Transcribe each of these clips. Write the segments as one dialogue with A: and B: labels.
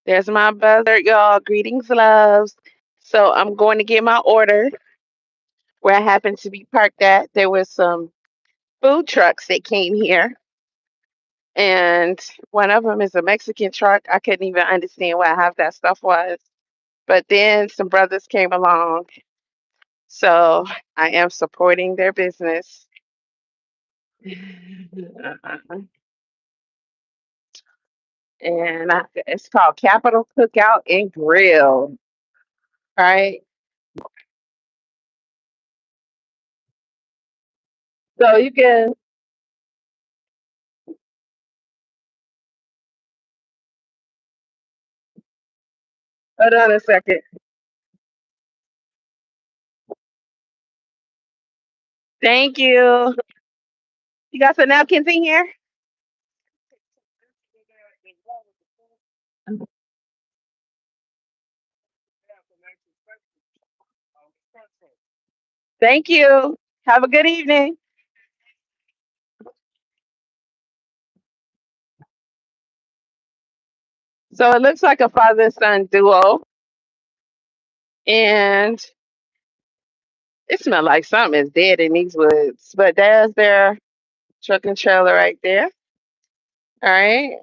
A: There's my buzzer, y'all. Greetings, loves. So I'm going to get my order where I happen to be parked at. There was some food trucks that came here, and one of them is a Mexican truck. I couldn't even understand what half that stuff was. But then some brothers came along, so I am supporting their business. It's called Capital Cookout and Grill. Right? So you can hold on a second. Thank you. You got some napkins in here? Thank you. Have a good evening. So it looks like a father and son duo, and it smells like something is dead in these woods. But there's their truck and trailer right there. All right.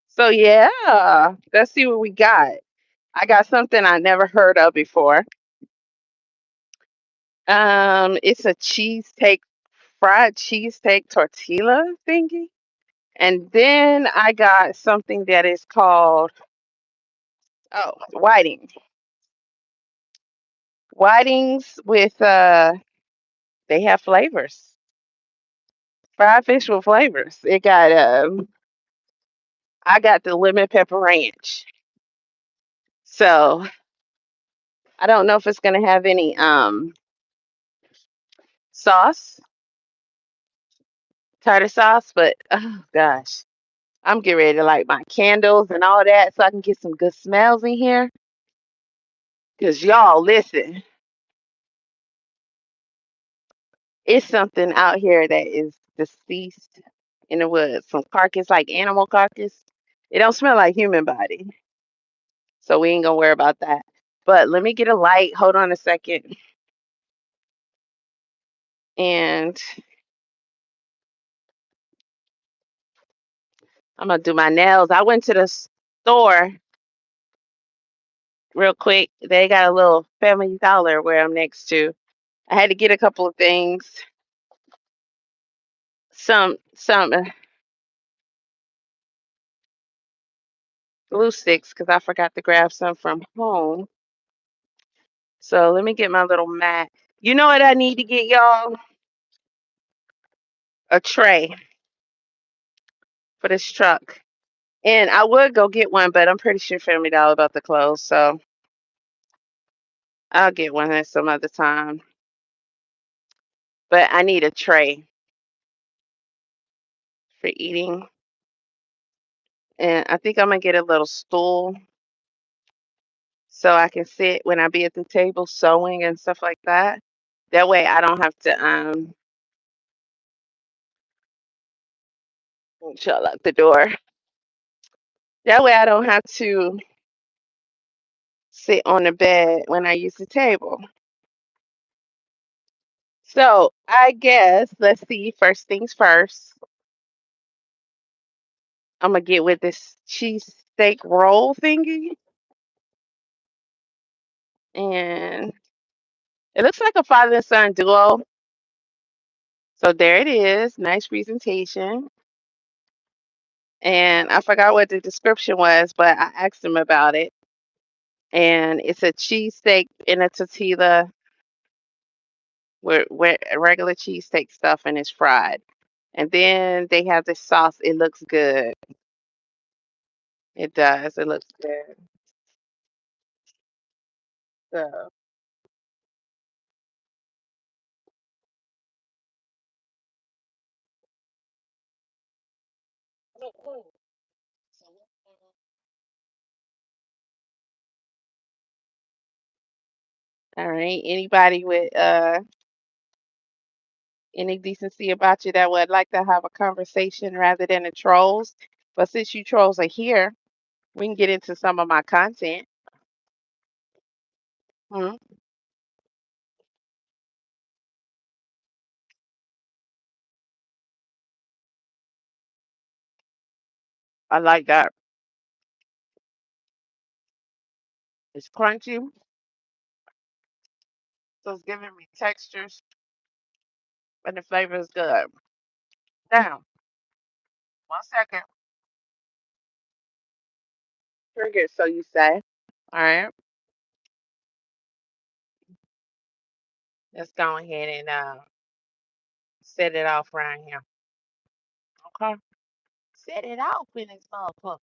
A: So yeah, let's see what we got. I got something I never heard of before. It's a cheesesteak, fried cheesesteak tortilla thingy. And then I got something that is called whiting. Whitings with they have flavors. Fried fish with flavors. It got I got the lemon pepper ranch. So I don't know if it's gonna have any sauce, tartar sauce, but oh gosh. I'm getting ready to light my candles and all that so I can get some good smells in here. Cause y'all listen, it's something out here that is deceased in the woods. Some carcass, like animal carcass. It don't smell like human body. So we ain't gonna worry about that. But let me get a light. Hold on a second. And I'm gonna do my nails. I went to the store real quick. They got a little Family Dollar where I'm next to. I had to get a couple of things. Some glue sticks because I forgot to grab some from home. So let me get my little mat. You know what I need to get, y'all? A tray for this truck. And I would go get one, but I'm pretty sure Family Dollar about to close, so I'll get one at some other time. But I need a tray for eating. And I think I'm gonna get a little stool so I can sit when I be at the table sewing and stuff like that. That way I don't have to shut lock the door. That way I don't have to sit on the bed when I use the table. So I guess let's see, first things first. I'm gonna get with this cheese steak roll thingy. And it looks like a father and son duo. So there it is. Nice presentation. And I forgot what the description was, but I asked him about it. And it's a cheesesteak in a tortilla where regular cheesesteak stuff and it's fried. And then they have this sauce. It looks good. It does. It looks good. So all right. Anybody with any decency about you that would like to have a conversation rather than the trolls? But since you trolls are here, We can get into some of my content. Hmm. I like that. It's crunchy, so it's giving me textures, and the flavor is good. Now, 1 second. Trigger, so you say. All right. Let's go ahead and set it off right here. Okay. Set it off in this motherfucker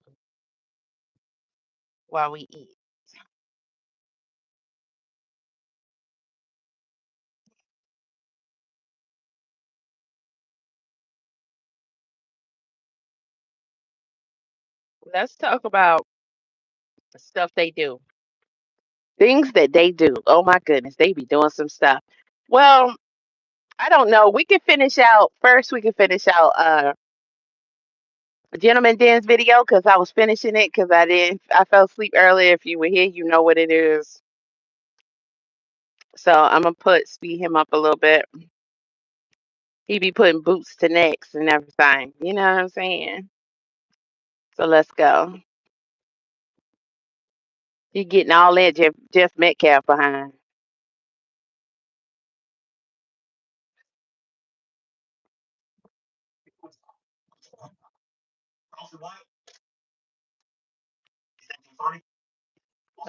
A: while we eat. Let's talk about the stuff they do. Things that they do. Oh my goodness, they be doing some stuff. Well, I don't know. We can finish out first. We can finish out Gentleman Dan's video because I was finishing it because I didn't. I fell asleep earlier. If you were here, you know what it is. So I'm gonna speed him up a little bit. He be putting boots to necks and everything. You know what I'm saying? So let's go. He getting all that Jeff Metcalf behind.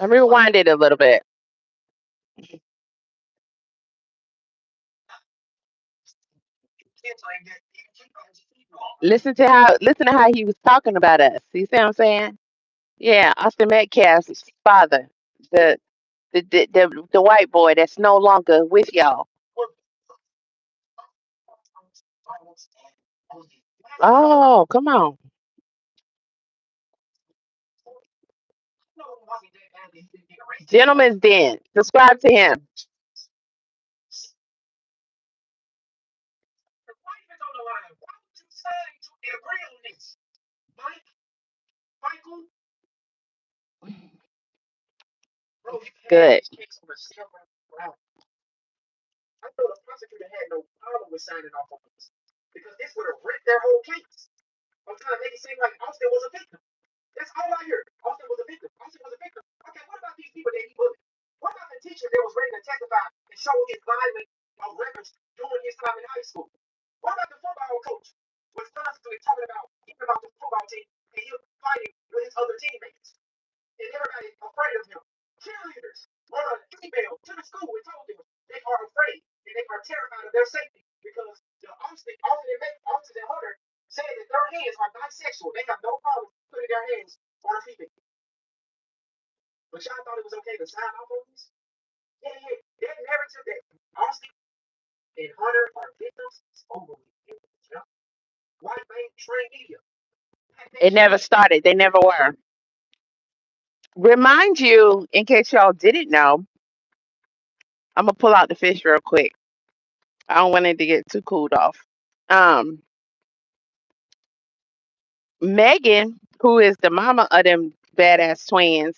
A: I rewind it a little bit. Listen to how he was talking about us. You see what I'm saying? Yeah, Austin Metcalf's father, the the white boy that's no longer with y'all. Oh, come on. Gentleman's Den. Subscribe to him. Good. It never started. They never were. Remind you, in case y'all didn't know, I'm gonna pull out the fish real quick. I don't want it to get too cooled off. Um, Megan, who is the mama of them badass twins,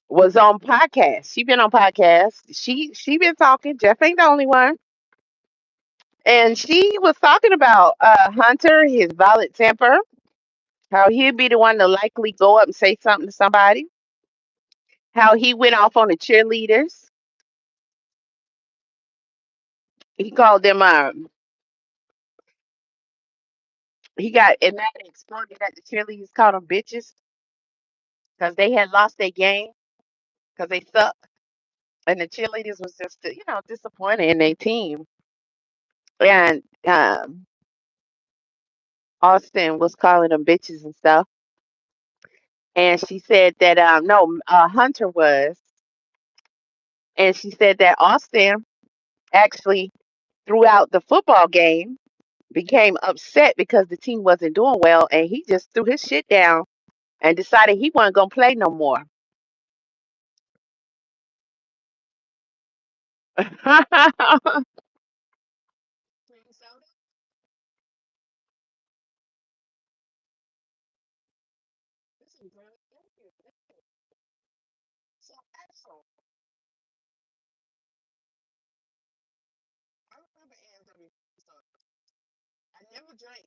A: was on podcast. She been on podcast. She been talking. Jeff ain't the only one. And she was talking about Hunter, his violent temper, how he'd be the one to likely go up and say something to somebody, how he went off on the cheerleaders. He called them he got mad and exploded at the cheerleaders, called them bitches because they had lost their game because they sucked. And the cheerleaders was just, disappointed in their team. And Austin was calling them bitches and stuff. And she said that no, Hunter was, and she said that Austin actually throughout the football game became upset because the team wasn't doing well, and he just threw his shit down and decided he wasn't gonna play no more. So excellent. I remember A&W stuff. I never drank.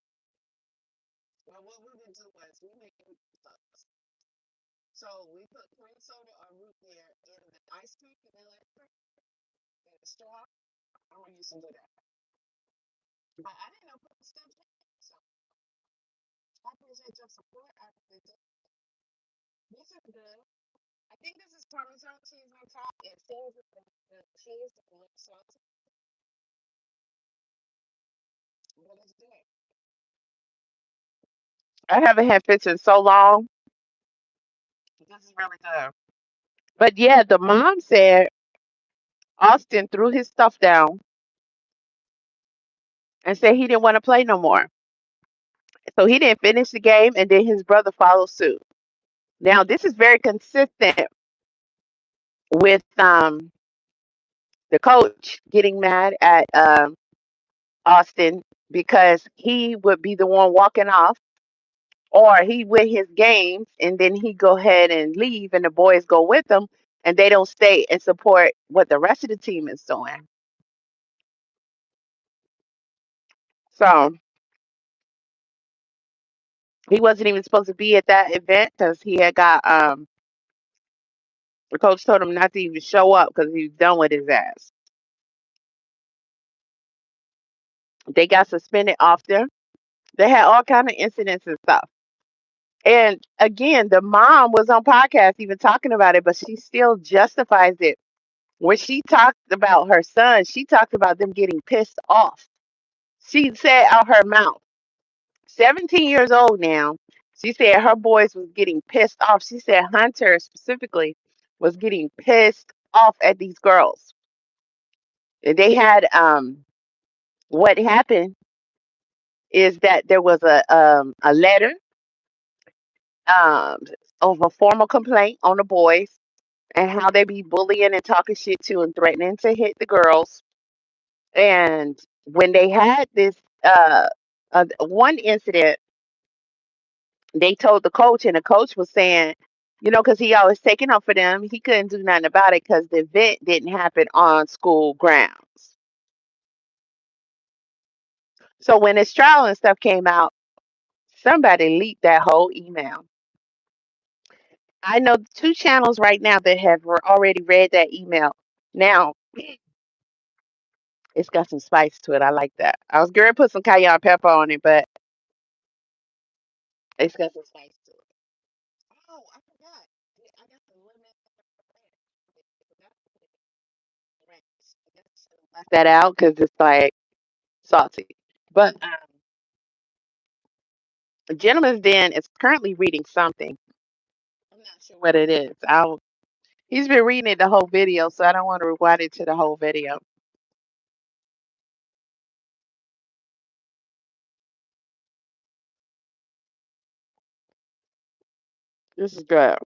A: Well, what we would do was we make root stuff. So we put cream soda or root beer in the ice pack and then let it in the straw. I'm gonna use some of that. But I didn't know put stuff in it. So I appreciate your support. I appreciate it. This is good. I think this is Parmesan cheese on top. It seems the cheese is a little salty, but it's good. I haven't had fits in so long. This is really good. But yeah, the mom said Austin threw his stuff down and said he didn't want to play no more. So he didn't finish the game, and then his brother followed suit. Now this is very consistent with the coach getting mad at Austin because he would be the one walking off, or he win his games and then he go ahead and leave, and the boys go with him, and they don't stay and support what the rest of the team is doing. So he wasn't even supposed to be at that event because he had got the coach told him not to even show up because he was done with his ass. They got suspended off there. They had all kind of incidents and stuff. And again, the mom was on podcast even talking about it, but she still justifies it. When she talked about her son, she talked about them getting pissed off. She said out her mouth, 17 years old now, she said her boys was getting pissed off. She said Hunter specifically was getting pissed off at these girls. And they had what happened is that there was a letter um of a formal complaint on the boys and how they be bullying and talking shit to and threatening to hit the girls. And when they had this one incident, they told the coach, and the coach was saying, because he always taking up for them, he couldn't do nothing about it because the event didn't happen on school grounds. So when this trial and stuff came out, somebody leaked that whole email. I know two channels right now that have already read that email. Now, it's got some spice to it. I like that. I was going to put some cayenne pepper on it, but it's got some spice to it. Oh, I forgot. Yeah, I got the lemon ranch. I guess I should have left that out because it's like salty. But Gentleman's Den is currently reading something. I'm not sure what it is. He's been reading it the whole video, so I don't want to rewind it to the whole video. This is good.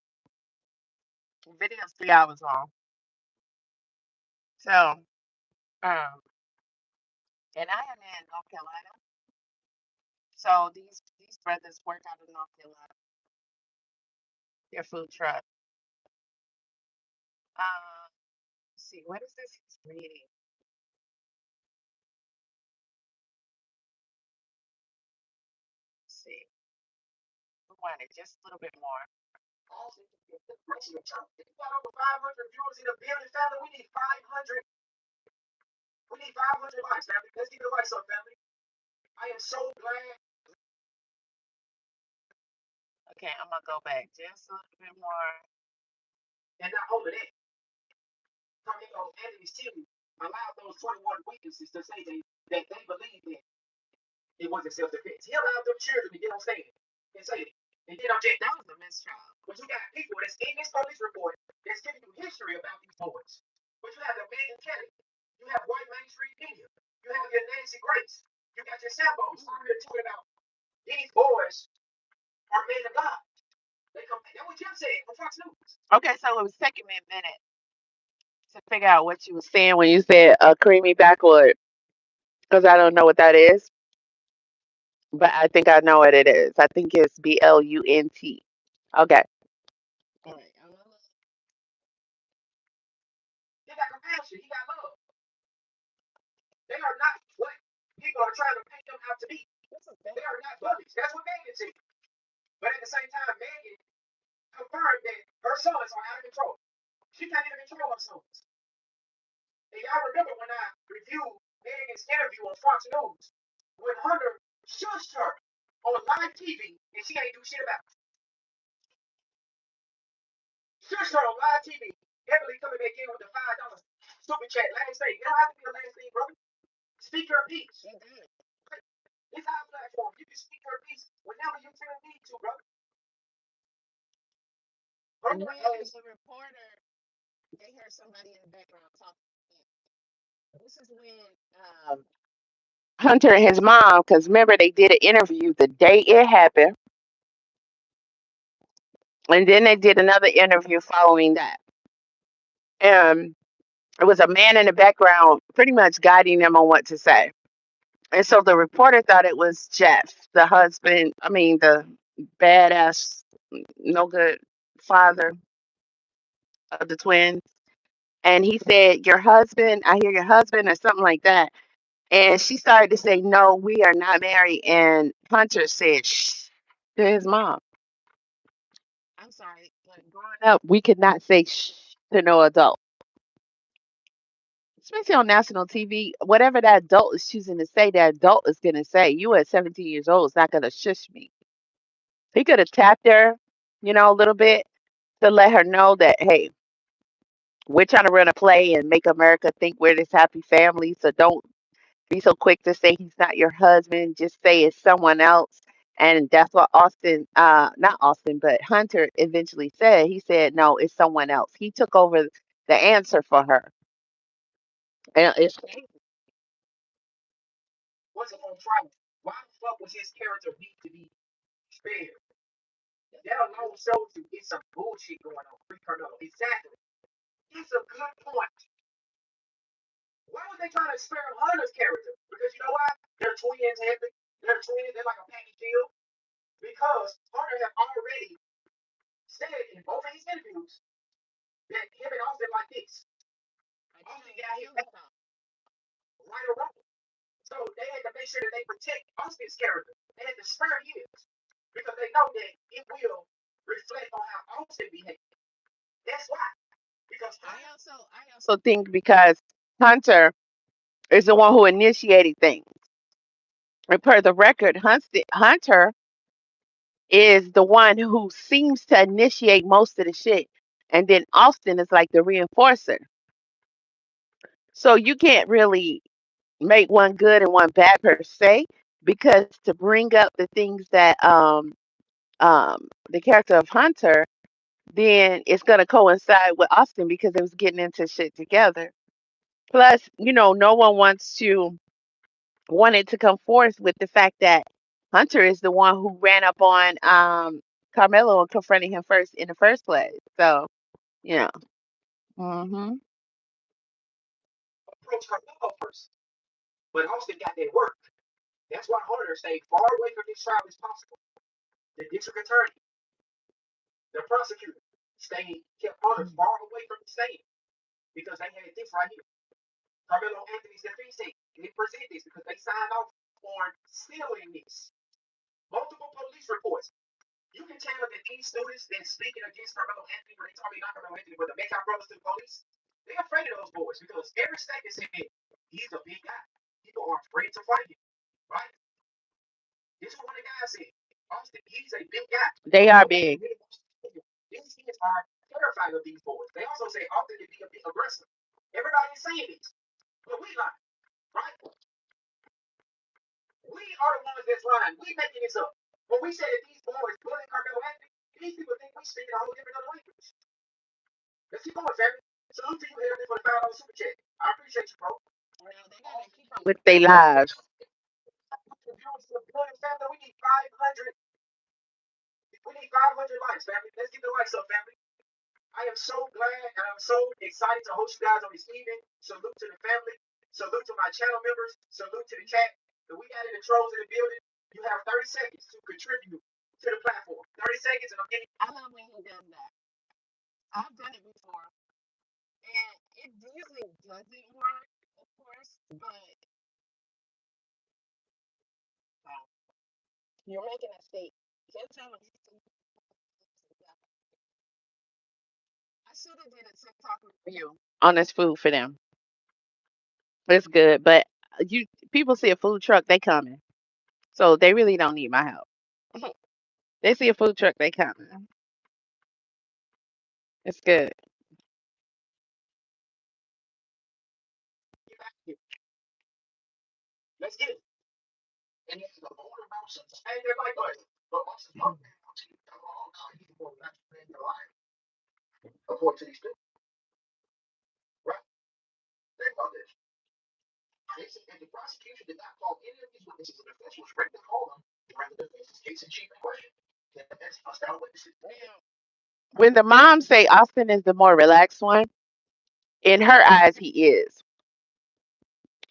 A: The video's 3 hours long. So, um, and I am in North Carolina. So these brothers work out of North Carolina. Their food truck. Let's see, what is this he's reading? Let's see. We want it just a little bit more. We got over 500 viewers in the building, family. We need 500. We need 500 likes, family. Let's get the likes up, family. I am so glad. Okay, I'm gonna go back just a little bit more. And not only that, coming on Anthony's team allowed those 21 witnesses to say that they believed that it wasn't self-defense. He allowed them children to get on stage and say it. And then object. That was a mistrial. But you got people that's in this police report that's giving you history about these boys. But you have the Megan Kelly. You have White Main Street Media. You have your Nancy Grace. You got your Sambos. I'm here talking about these boys are men of God. They come. That's what Jim said on Fox News. Okay, so it was taking me a minute to figure out what you were saying when you said a creamy backwood, because I don't know what that is, but I think I know what it is. I think it's BLUNT. Okay. And then the reporter, they heard somebody in the background talking. This is when Hunter and his mom, because remember they did an interview the day it happened, and then they did another interview following that. And it was a man in the background pretty much guiding them on what to say. And so the reporter thought it was Jeff, the husband, I mean, the badass, no good father of the twins. And he said, "Your husband, I hear your husband," or something like that. And she started to say, "No, we are not married." And Hunter said, "Shh," to his mom. I'm sorry, but growing up, we could not say shh to no adult, especially on national TV. Whatever that adult is choosing to say, that adult is going to say. You at 17 years old is not going to shush me. He could have tapped her, a little bit to let her know that, hey, we're trying to run a play and make America think we're this happy family. So don't be so quick to say he's not your husband. Just say it's someone else. And that's what Austin, not Austin, but Hunter eventually said. He said, no, it's someone else. He took over the answer for her. And it's I also think because Hunter is the one who initiated things. And per the record, Hunter is the one who seems to initiate most of the shit. And then Austin is like the reinforcer. So you can't really make one good and one bad per se, because to bring up the things that the character of Hunter, then it's gonna coincide with Austin because it was getting into shit together. Plus, no one wanted to come forth with the fact that Hunter is the one who ran up on Carmelo and confronting him first in the first place. So, yeah. Mhm. They are big. With their lives. I love when he does that. I've done it before. And It usually doesn't work, of course, but um, you're making a mistake. Just tell them. I should have did a TikTok review on this food for them. It's good, but you people see a food truck, they coming, so they really don't need my help. They see a food truck, they coming. It's good. When the moms say Austin is the more relaxed one, in her eyes he is.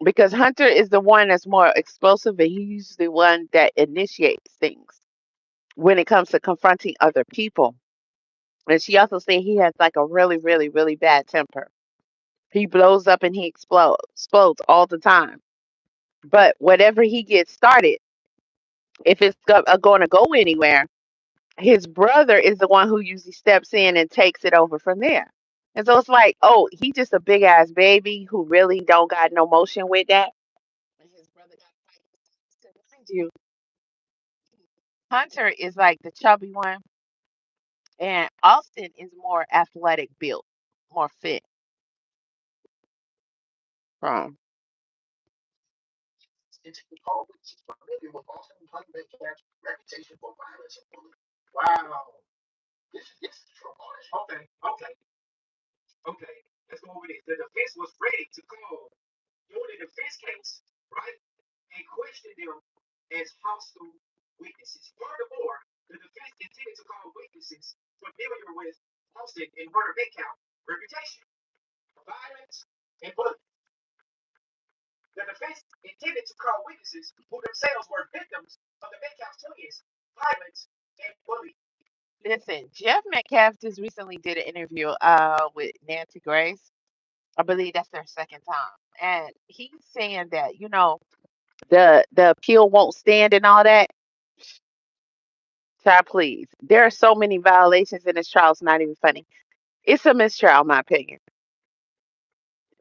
A: Because Hunter is the one that's more explosive and he's the one that initiates things when it comes to confronting other people. And she also said he has like a really, really, really bad temper. He blows up and he explodes all the time. But whatever he gets started, if it's going to go anywhere, his brother is the one who usually steps in and takes it over from there. And so it's like, oh, he just a big ass baby who really don't got no motion with that. And his brother got to remind you, Hunter is like the chubby one, and Austin is more athletic built, more fit. From listen, Jeff Metcalf just recently did an interview with Nancy Grace. I believe that's their second time, and he's saying that the appeal won't stand and all that. Child, please. There are so many violations in this trial. It's not even funny. It's a mistrial, in my opinion.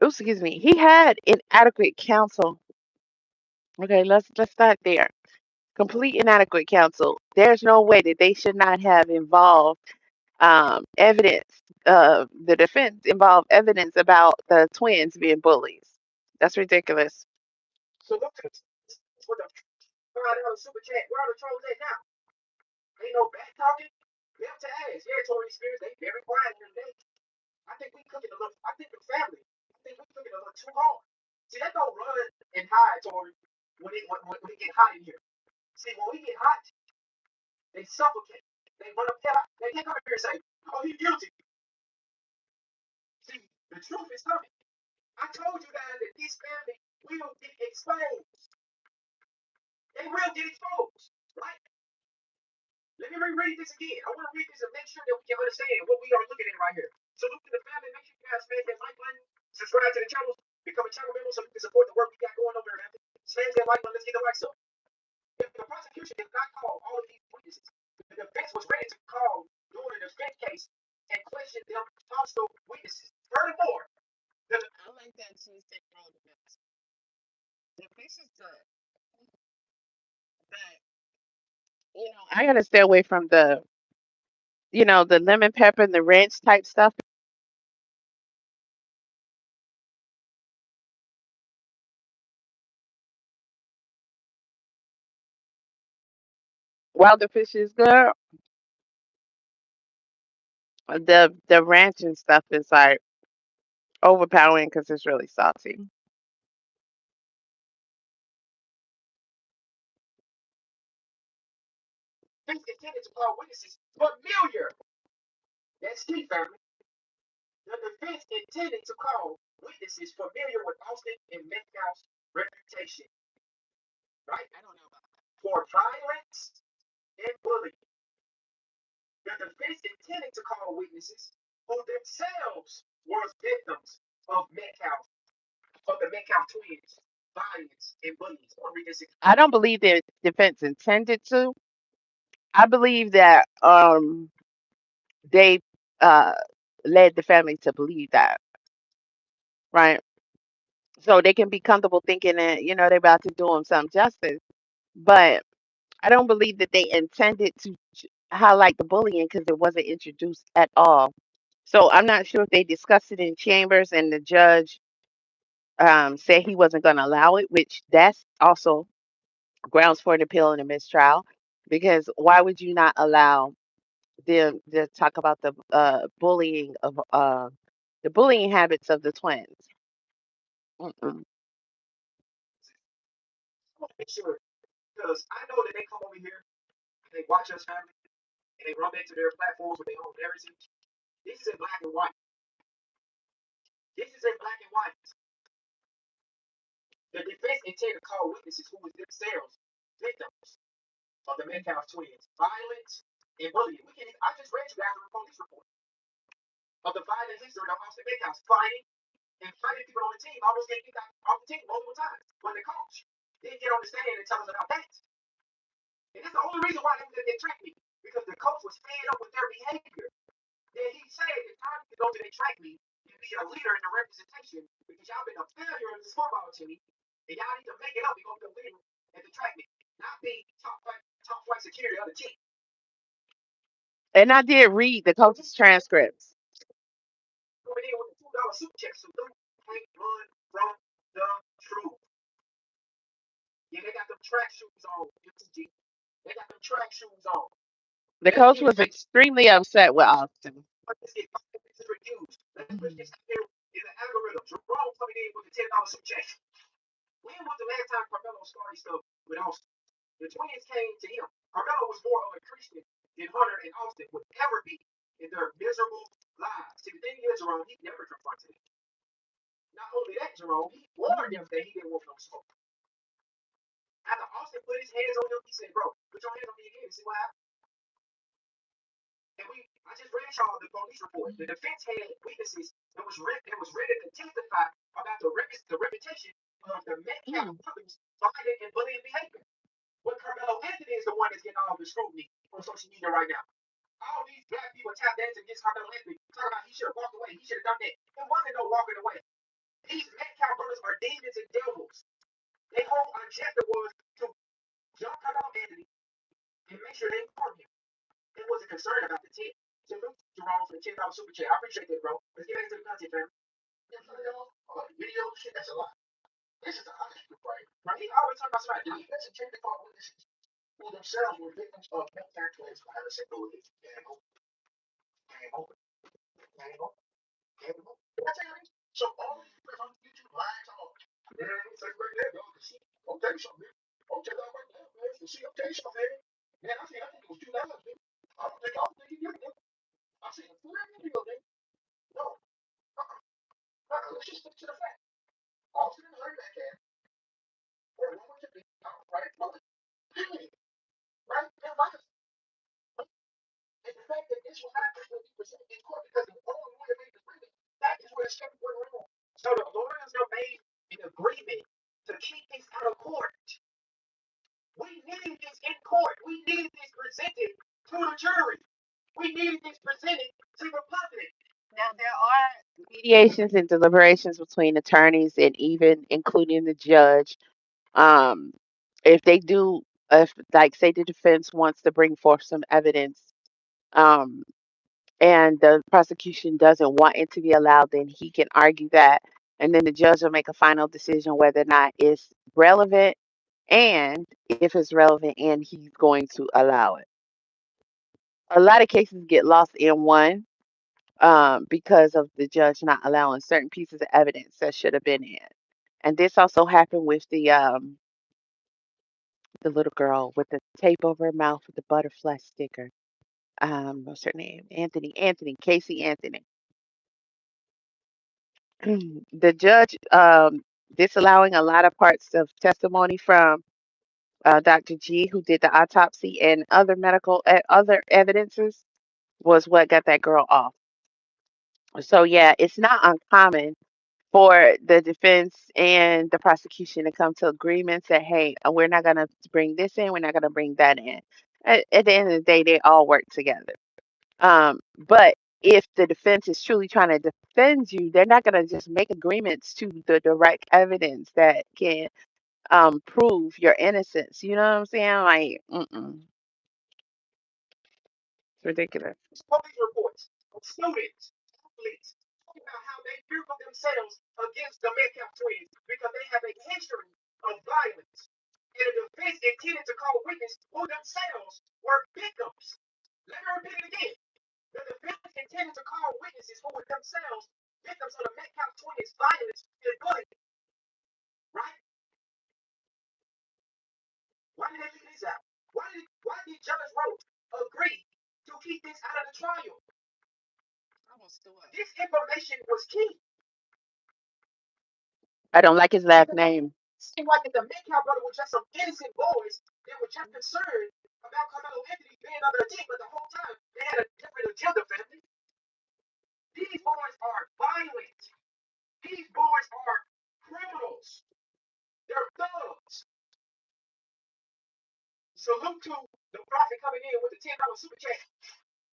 A: Oops, excuse me. He had inadequate counsel. Okay, let's start there. Complete inadequate counsel. There's no way that they should not have involved evidence. The defense involved evidence about the twins being bullies. That's ridiculous. I like that Tuesday roll the best. The fish is good, but I gotta stay away from the lemon pepper and the ranch type stuff. While the fish is good, the ranch and stuff is like overpowering because it's really salty. I don't know about I don't believe their defense intended to. I believe that they uh led the family to believe that, right? So they can be comfortable thinking that, they're about to do them some justice. But I don't believe that they intended to highlight the bullying because it wasn't introduced at all. So I'm not sure if they discussed it in chambers and the judge said he wasn't going to allow it, which that's also grounds for an appeal and a mistrial. Because why would you not allow them to talk about the bullying habits of the twins? Mm-mm. And I did read the coach's transcripts. The coach was extremely upset with Austin. Mm. Now there are mediations and deliberations between attorneys and even including the judge. Um, if they do, if like say the defense wants to bring forth some evidence, um, and the prosecution doesn't want it to be allowed, then he can argue that, and then the judge will make a final decision whether or not it's relevant, and if it's relevant, and he's going to allow it. A lot of cases get lost in one because of the judge not allowing certain pieces of evidence that should have been in. And this also happened with the little girl with the tape over her mouth with the butterfly sticker. What's her name? Casey Anthony. The judge disallowing a lot of parts of testimony from Dr. G, who did the autopsy, and other evidences was what got that girl off. So yeah, it's not uncommon for the defense and the prosecution to come to agreements that, hey, we're not going to bring this in, we're not going to bring that in. At the end of the day, they all work together. But if the defense is truly trying to defend you, they're not going to just make agreements to the direct evidence that can prove your innocence. You know what I'm saying? Like, it's ridiculous.
B: Police reports of students, athletes, talking about how they fear for themselves against the Metcalf twins because they have a history of violence. And the defense intended to call witnesses who themselves were victims. Let me repeat it again. The defense intended to call witnesses who were themselves victims of the Metcalf twins' violence and bullying. Right? Why did they leave this out? Why did Judge Roach agree to keep this out of the trial? This information was key.
A: I don't like his last name.
B: Seemed like if the Metcalf brothers were just some innocent boys that were just concerned about Carmelo Anthony being on their team, but the whole time they had a different agenda, family. These boys are violent. These boys are criminals. They're thugs. Salute to the prophet coming in with the $10 super chat.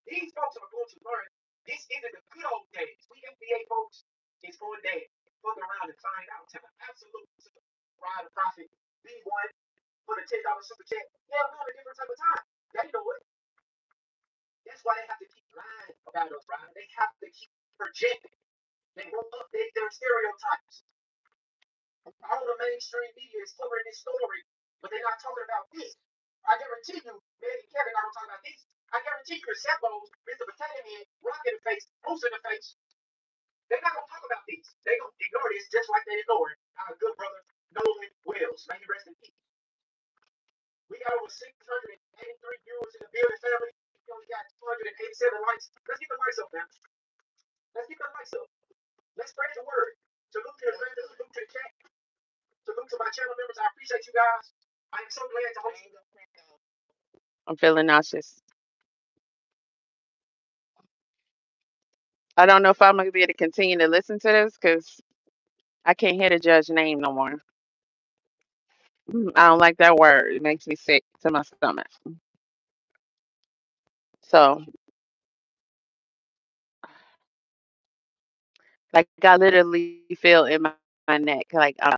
B: These folks are going to learn this isn't the good old days. We NBA folks, it's one day. Fuck around and find out time. Absolutely. Ride the prophet. B1 for the $10 super chat. Yeah, we're on a different type of time. They know it. That's why they have to keep lying about us, right? They have to keep projecting. They won't update their stereotypes. All the mainstream media is covering this story, but they're not talking about this. I guarantee you, Meg and Kevin are talking about this. I guarantee you, Sembos, Mr. Potato Head, Rock in the face, Moose in the face. They're not gonna talk about these. They're gonna ignore this just like they ignored our good brother Nolan Wells. May he rest in peace. We got over 683 viewers in the building, family. We only got 287 likes. Let's get the likes up, man. Let's get the likes up. Let's spread the word. Salute to the family, salute to the chat, salute to my channel members. I appreciate you guys. I am so glad to host you.
A: I'm feeling nauseous. I don't know if I'm gonna be able to continue to listen to this because I can't hear the judge's name no more. I don't like that word. It makes me sick to my stomach. So, like, I literally feel in my neck, like